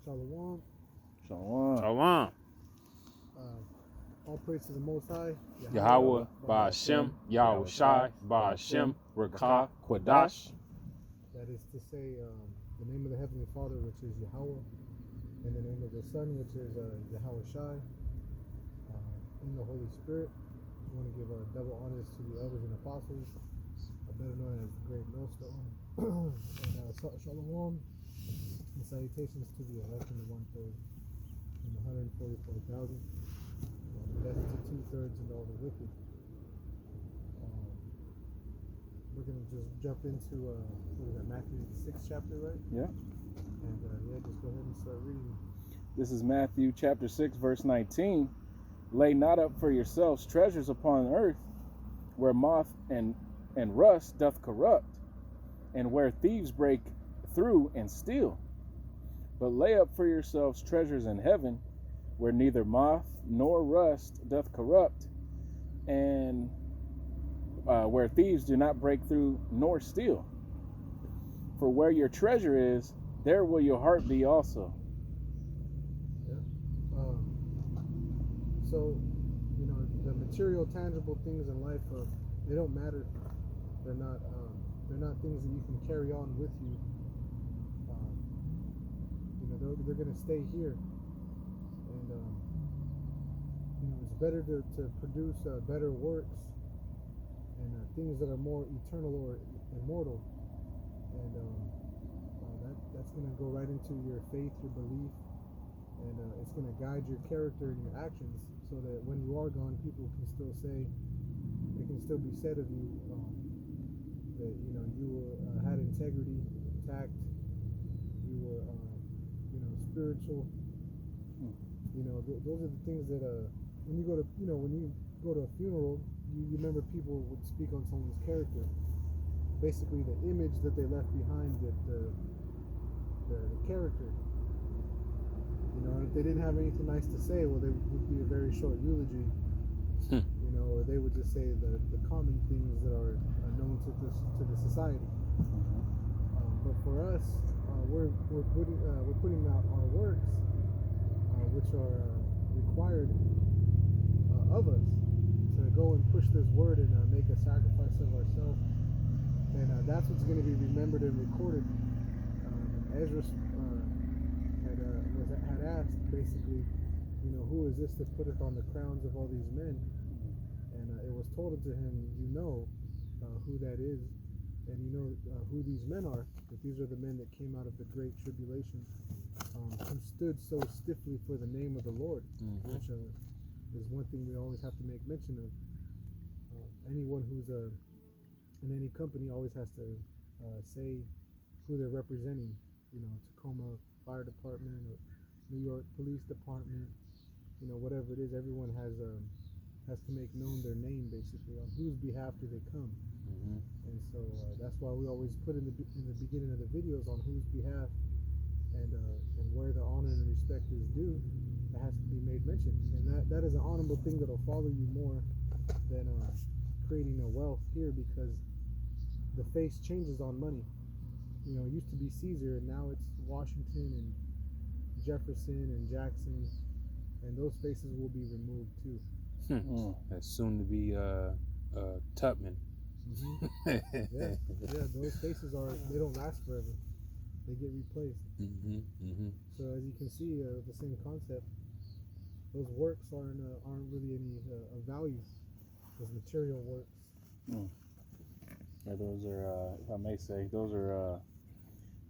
Shalom. Shalom. Shalom. All praise to the Most High. Yahweh, Ba'ashem, Yahweh Shai, Ba'ashem, Rakah, Quadash. That is to say, the name of the Heavenly Father, which is Yahweh, and the name of the Son, which is Yahweh Shai, and the Holy Spirit. We want to give double honors to the elders and apostles, better known as the Great Millstone. And Shalom, and salutations to the elect and the 1/3, and the 144,000. That's to 2/3 and all the wicked. We're going to just jump into, what is that, Matthew 6th chapter, right? Yeah. And just go ahead and start reading. This is Matthew chapter 6, verse 19. Lay not up for yourselves treasures upon earth, where moth and rust doth corrupt, and where thieves break through and steal. But lay up for yourselves treasures in heaven, where neither moth nor rust doth corrupt, and where thieves do not break through nor steal. For where your treasure is, there will your heart be also. Yeah. So, the material, tangible things in life, they don't matter. They're not things that you can carry on with you. They're going to stay here. And, it's better to produce better works and things that are more eternal or immortal. And that's going to go right into your faith, your belief, and it's going to guide your character and your actions so that when you are gone, people can still say, it can still be said of you that, you had integrity, tact, you were, spiritual. Those are the things that when you go to a funeral, you remember people would speak on someone's character, basically the image that they left behind with the character. And if they didn't have anything nice to say, well, they would be a very short eulogy. Or they would just say the common things that are known to the society. But for us, we're putting out our works, which are required of us to go and push this word and make a sacrifice of ourselves, and that's what's going to be remembered and recorded. Ezra had asked basically, who is this that putteth on the crowns of all these men? And it was told unto him, who that is, and who these men are. That these are the men that came out of the great tribulation, who stood so stiffly for the name of the Lord, which is one thing we always have to make mention of. Anyone who's in any company always has to say who they're representing. Tacoma Fire Department or New York Police Department, whatever it is. Everyone has to make known their name, basically, on whose behalf do they come. And so that's why we always put in the beginning of the videos on whose behalf and where the honor and respect is due. That has to be made mention, and that is an honorable thing that'll follow you more than creating a wealth here, because the face changes on money. It used to be Caesar, and now it's Washington and Jefferson and Jackson, and those faces will be removed too. That's soon to be Tubman. Yeah, those faces they don't last forever. They get replaced. So as you can see, the same concept. Those works aren't really any value. Those material works. Yeah, those are, if I may say, those are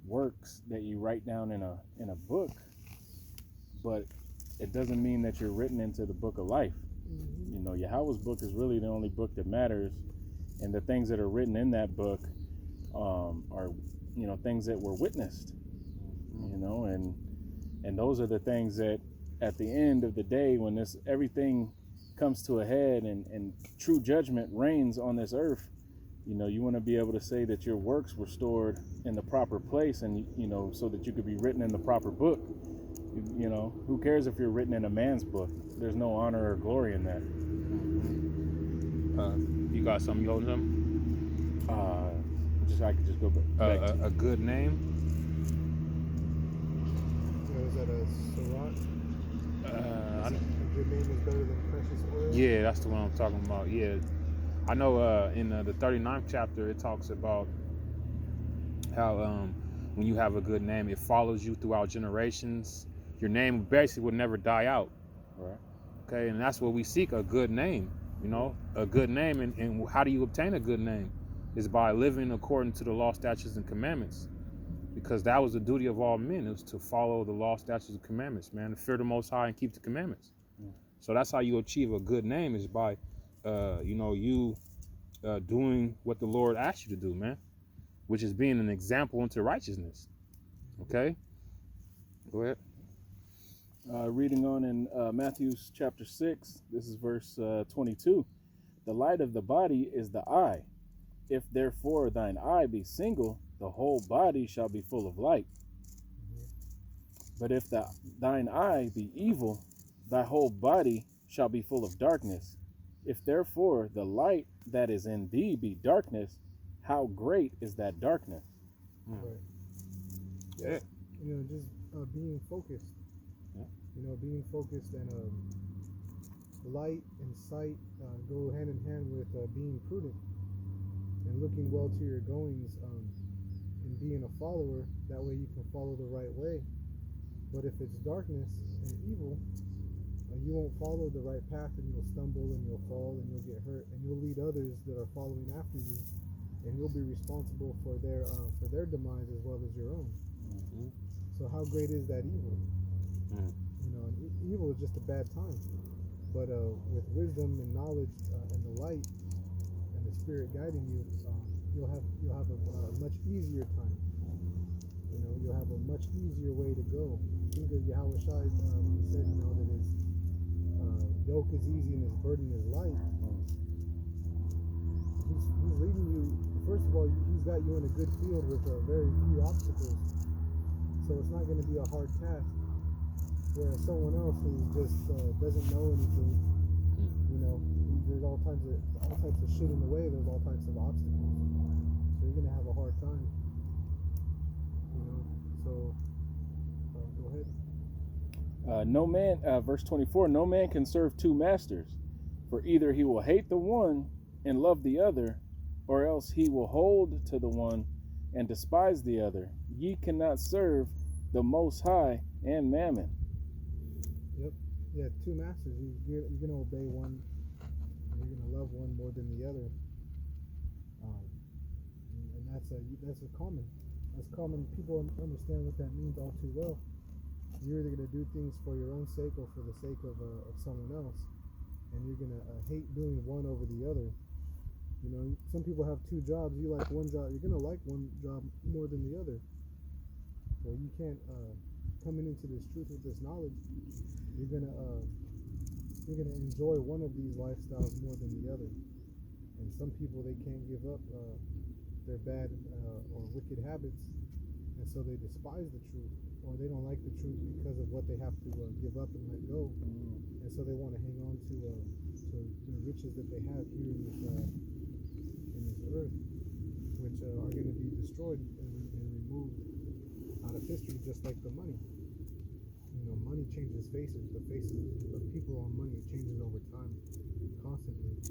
works that you write down in a book, but it doesn't mean that you're written into the book of life. Yahweh's book is really the only book that matters, and the things that are written in that book are things that were witnessed. And those are the things that at the end of the day, when everything comes to a head and true judgment reigns on this earth, you want to be able to say that your works were stored in the proper place, and so that you could be written in the proper book. Who cares if you're written in a man's book? There's no honor or glory in that. You got something you holding them? I could just go back. A good name. There's that Surat? I, A good name is better than precious oil. yeah, that's the one I'm talking about. Yeah, I know. In the 39th chapter, it talks about how when you have a good name, it follows you throughout generations. Your name basically will never die out. Right. Okay, and that's what we seek, a good name. You know, a good name. And how do you obtain a good name? Is by living according to the law, statutes, and commandments. Because that was the duty of all men, is to follow the law, statutes, and commandments, man, to fear the Most High and keep the commandments. So that's how you achieve a good name, is by, you doing what the Lord asked you to do, man, which is being an example unto righteousness. Okay? Go ahead. Reading on in Matthew chapter 6, this is verse 22. The light of the body is the eye. If therefore thine eye be single, the whole body shall be full of light. But if thine eye be evil, thy whole body shall be full of darkness. If therefore the light that is in thee be darkness, how great is that darkness? Right. Yeah. Just being focused. Yeah. Being focused and light and sight go hand in hand with being prudent and looking well to your goings and being a follower. That way you can follow the right way. But if it's darkness and evil, you won't follow the right path, and you'll stumble and you'll fall and you'll get hurt, and you'll lead others that are following after you, and you'll be responsible for their demise as well as your own. Mm-hmm. So how great is that evil? Mm. And evil is just a bad time. But with wisdom and knowledge and the light and the Spirit guiding you, you'll have a much easier time. You'll have a much easier way to go. Think of Yahweh Shai, he said, that his yoke is easy and his burden is light. He's leading you. First of all, he's got you in a good field with very few obstacles, so it's not going to be a hard task. Whereas someone else who just doesn't know anything, there's all types of shit in the way. There's all types of obstacles, so you're going to have a hard time. So go ahead. No man, verse 24, no man can serve two masters, for either he will hate the one and love the other, or else he will hold to the one and despise the other. Ye cannot serve the Most High and Mammon. Yep. Yeah, two masters. You're going to obey one, and you're going to love one more than the other. And that's a common. That's common. People understand what that means all too well. You're either going to do things for your own sake or for the sake of someone else, and you're going to hate doing one over the other. Some people have two jobs. You like one job. You're going to like one job more than the other. So you can't coming into this truth with this knowledge. You're going to enjoy one of these lifestyles more than the other. And some people, they can't give up their bad or wicked habits, and so they despise the truth, or they don't like the truth because of what they have to give up and let go, and so they want to hang on to the riches that they have here in this earth, which are going to be destroyed and removed out of history, just like the money. Money changes faces. The faces of people on money changes over time, constantly. So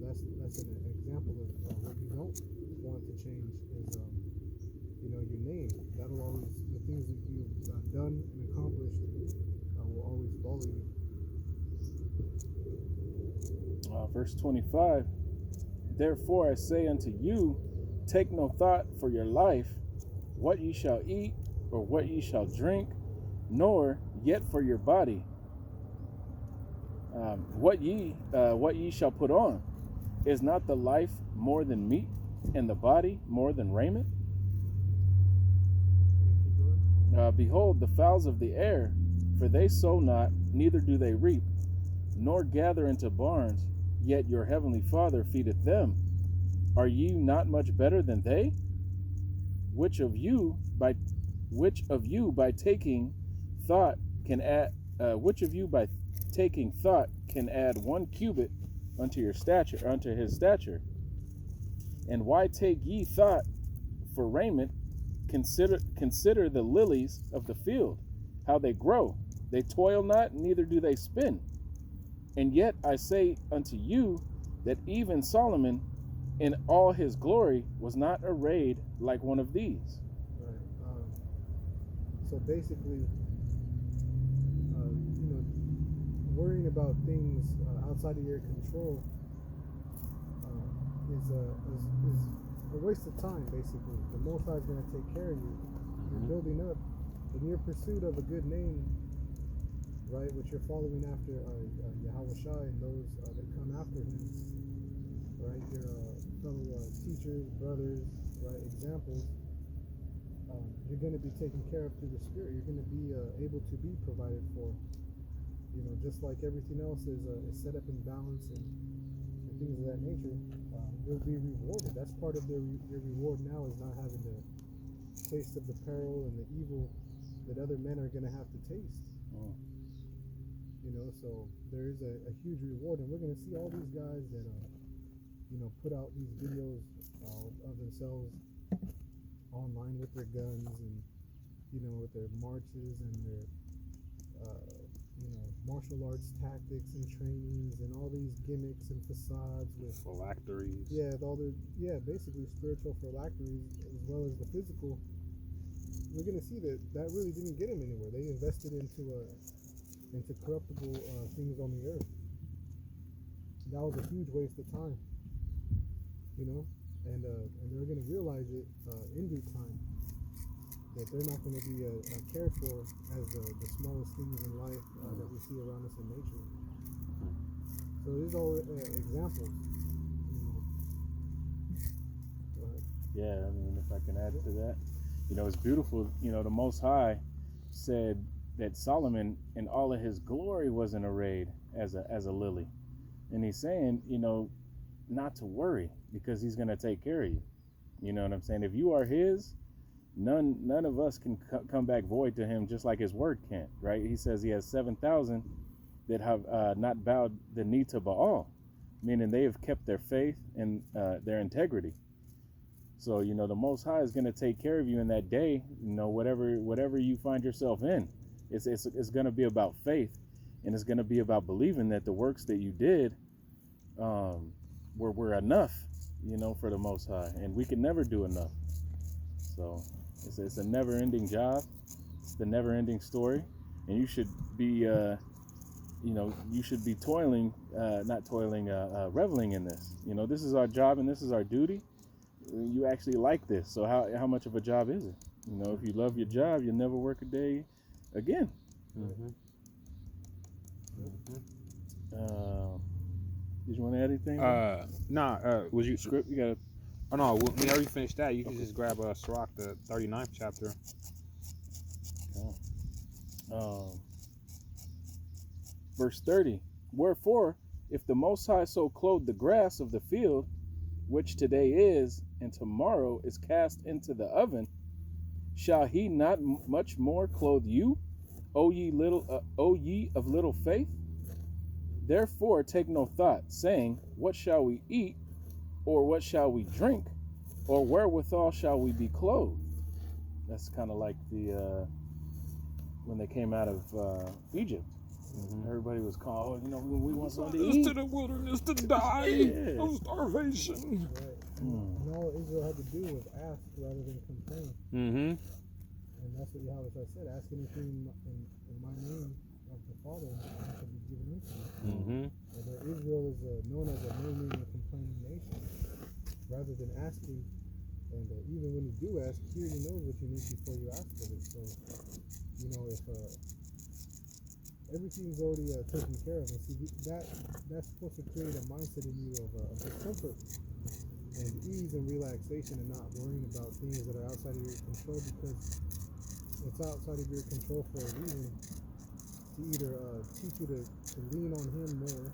that's an example of what you don't want to change is your name. That'll always, the things that you've done and accomplished will always follow you. Verse 25, therefore I say unto you, take no thought for your life, what ye shall eat or what ye shall drink, nor yet for your body, what ye shall put on. Is not the life more than meat, and the body more than raiment? Behold the fowls of the air, for they sow not, neither do they reap, nor gather into barns, yet your heavenly Father feedeth them. Are ye not much better than they? Which of you by taking thought can add 1 cubit unto his stature? And why take ye thought for raiment? Consider the lilies of the field, how they grow. They toil not, neither do they spin. And yet I say unto you that even Solomon in all his glory was not arrayed like one of these. Right. So basically, worrying about things outside of your control is a waste of time. Basically, the Most High is going to take care of you. You're building up in your pursuit of a good name, right? Which you're following after Yahweh Shai and those that come after him, right? Your fellow teachers, brothers, right? Examples. You're going to be taken care of through the Spirit. You're going to be able to be provided for. Just like everything else is set up in balance and things of that nature, you'll be rewarded. That's part of your reward now, is not having the taste of the peril and the evil that other men are going to have to taste. So there is a huge reward, and we're going to see all these guys that put out these videos of themselves online with their guns and with their marches and their martial arts tactics and trainings and all these gimmicks and facades with phylacteries. Basically spiritual phylacteries as well as the physical. We're gonna see that really didn't get them anywhere. They invested into corruptible things on the earth. That was a huge waste of time, and they're gonna realize it in due time, that they're not going to be cared for as the smallest things in life that we see around us in nature. So these are all examples. Yeah, I mean, if I can add to that, it's beautiful. The Most High said that Solomon in all of his glory wasn't arrayed as a lily, and he's saying, not to worry, because he's going to take care of you. You know what I'm saying? If you are his, none of us can come back void to him, just like his word can't, right? He says he has 7,000 that have not bowed the knee to Baal, meaning they have kept their faith and their integrity. So the Most High is going to take care of you in that day. Whatever you find yourself in, it's going to be about faith, and it's going to be about believing that the works that you did were enough, for the Most High, and we can never do enough. So it's a never-ending job. It's the never-ending story, and you should be, toiling, not toiling, reveling in this. This is our job and this is our duty. You actually like this, so how much of a job is it? If you love your job, you'll never work a day again. Did you want to add anything? Was you script? You got. Oh no, we already finished that. You can just grab Sirach, the 39th chapter. Verse 30. Wherefore, if the Most High so clothe the grass of the field, which today is, and tomorrow is cast into the oven, shall he not much more clothe you, O ye of little faith? Therefore take no thought, saying, what shall we eat, or what shall we drink, or wherewithal shall we be clothed? That's kind of like the when they came out of Egypt. Everybody was called, we want something to eat. To the wilderness to die of starvation. Right. And all Israel had to do was ask rather than complain. And that's what Yahweh said, ask anything in my name of the Father, and it shall be given unto you. And Israel is known as a murmuring and complaining nation. Rather than asking, and even when you do ask, he already knows what you need before you ask for it. So, if everything's already taken care of, and see that's supposed to create a mindset in you of discomfort and ease and relaxation, and not worrying about things that are outside of your control, because it's outside of your control for a reason, to either teach you to lean on him more,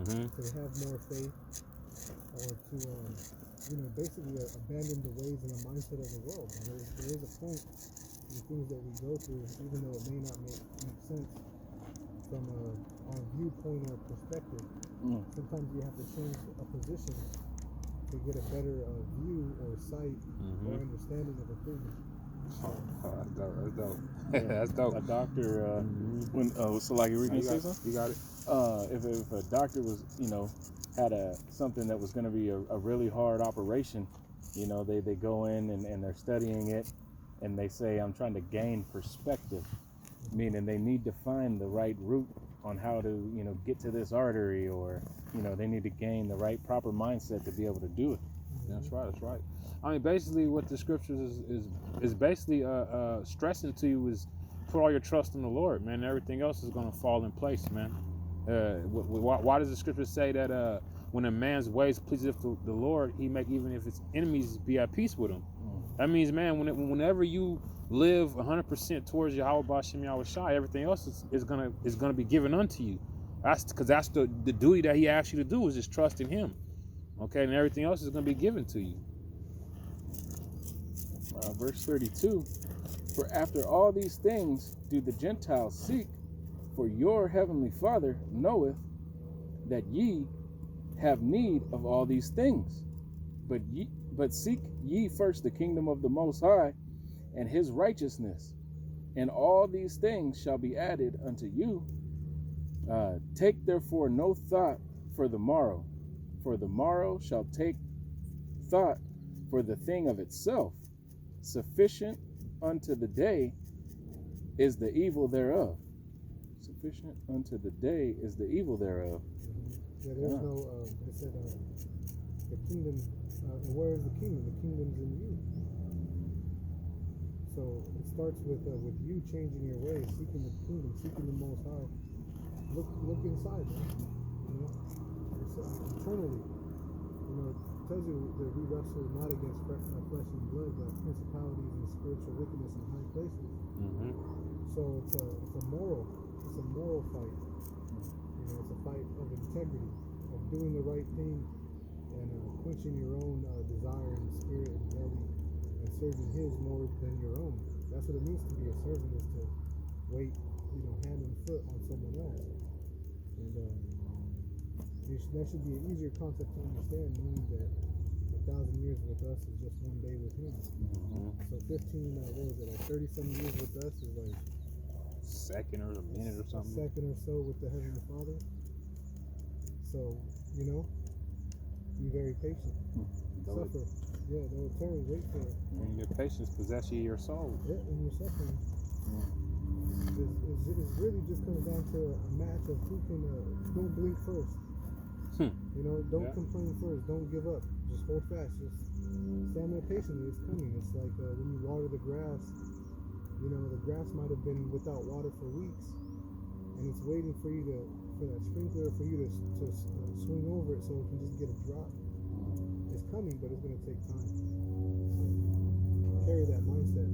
to have more faith, or to basically abandon the ways and the mindset of the world. And there is a point in things that we go through, even though it may not make sense from our viewpoint or perspective. Sometimes you have to change a position to get a better view or sight or understanding of a thing. That's dope. That's dope. Yeah. That's dope. A doctor, Mhm. when so like, you were No, gonna you say got, something? you got it. If a doctor was, had something that was going to be a really hard operation, they go in and they're studying it, and they say, I'm trying to gain perspective, meaning they need to find the right route on how to, get to this artery, or, they need to gain the right proper mindset to be able to do it. That's right. That's right. I mean, basically, what the scriptures is basically stressing to you is put all your trust in the Lord, man. Everything else is gonna fall in place, man. Why does the scripture say that when a man's ways pleaseth the Lord, he make even if his enemies be at peace with him? That means, man, whenever you live 100% towards Yahweh B'Shem Yahweh Shai, everything else is gonna be given unto you. That's because that's the duty that He asks you to do, is just trust in Him. Okay, and everything else is gonna be given to you. Verse 32, for after all these things do the Gentiles seek, for your heavenly Father knoweth that ye have need of all these things. But seek ye first the kingdom of the Most High and His righteousness, and all these things shall be added unto you. Take therefore no thought for the morrow shall take thought for the thing of itself. Sufficient unto the day is the evil thereof. Sufficient unto the day is the evil thereof. Yeah, there's no, it said, the kingdom, and where is the kingdom? The kingdom's in you. So it starts with you changing your ways, seeking the kingdom, seeking the Most High. Look inside, man. It's eternally. It tells you that we wrestle not against flesh and blood, but principalities and spiritual wickedness in high places. Mm-hmm. So it's a moral fight. It's a fight of integrity, of doing the right thing, and quenching your own desire and spirit and belly, and serving His more than your own. That's what it means to be a servant, is to wait, hand and foot on someone else. And that should be an easier concept to understand, knowing that 1,000 years with us is just one day with Him. Mm-hmm. So 15, what was it, like 30-some years with us is like Second or a minute or something. a second or so with the Heavenly Father. So, be very patient. Suffer. Yeah, though it tarry, wait for it. And your patience possess ye your soul. Yeah, and your suffering. It really just comes down to a match of who can, don't blink first. Don't complain first. Don't give up. Just hold fast. Just stand there patiently. It's coming. It's like when you water the grass. The grass might have been without water for weeks, and it's waiting for that sprinkler for you to swing over it so it can just get a drop. It's coming, but it's going to take time. So carry that mindset.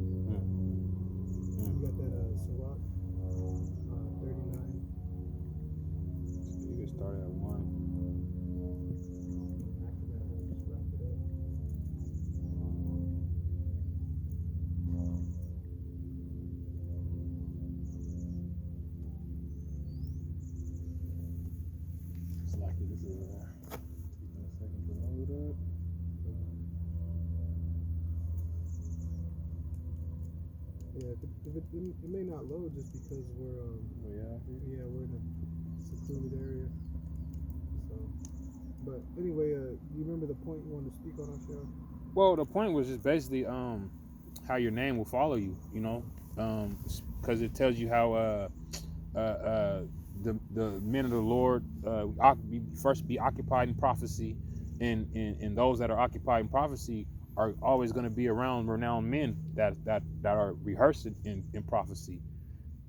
You got that Sirach 39. You can start at 1. After that, we'll just wrap it up. It's like this is taking a second to load up. Yeah, it may not load just because we're we're in a secluded area. So, but anyway, you remember the point you wanted to speak on, Ashar? Well, the point was just basically how your name will follow you, because it tells you how the men of the Lord first be occupied in prophecy, and those that are occupied in prophecy are always going to be around renowned men that are rehearsed in prophecy,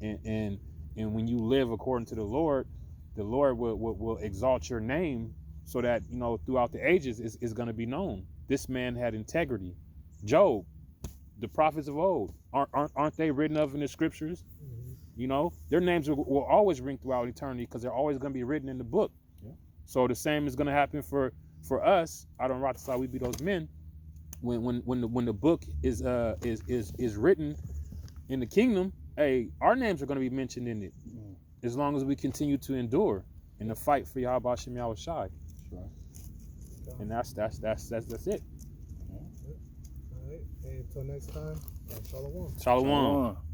and when you live according to the Lord will exalt your name, so that throughout the ages is going to be known. This man had integrity. Job, the prophets of old, aren't they written of in the scriptures? Their names will always ring throughout eternity, because they're always going to be written in the book. Yeah. So the same is going to happen for us. I don't rock the side. We be those men. When the book is written in the kingdom, hey, our names are going to be mentioned in it, as long as we continue to endure in the fight for Yahweh B'Shem Yahweh Shai. Sure. And that's it. All right. Hey, until next time. Shalom. Shalom. Shalom.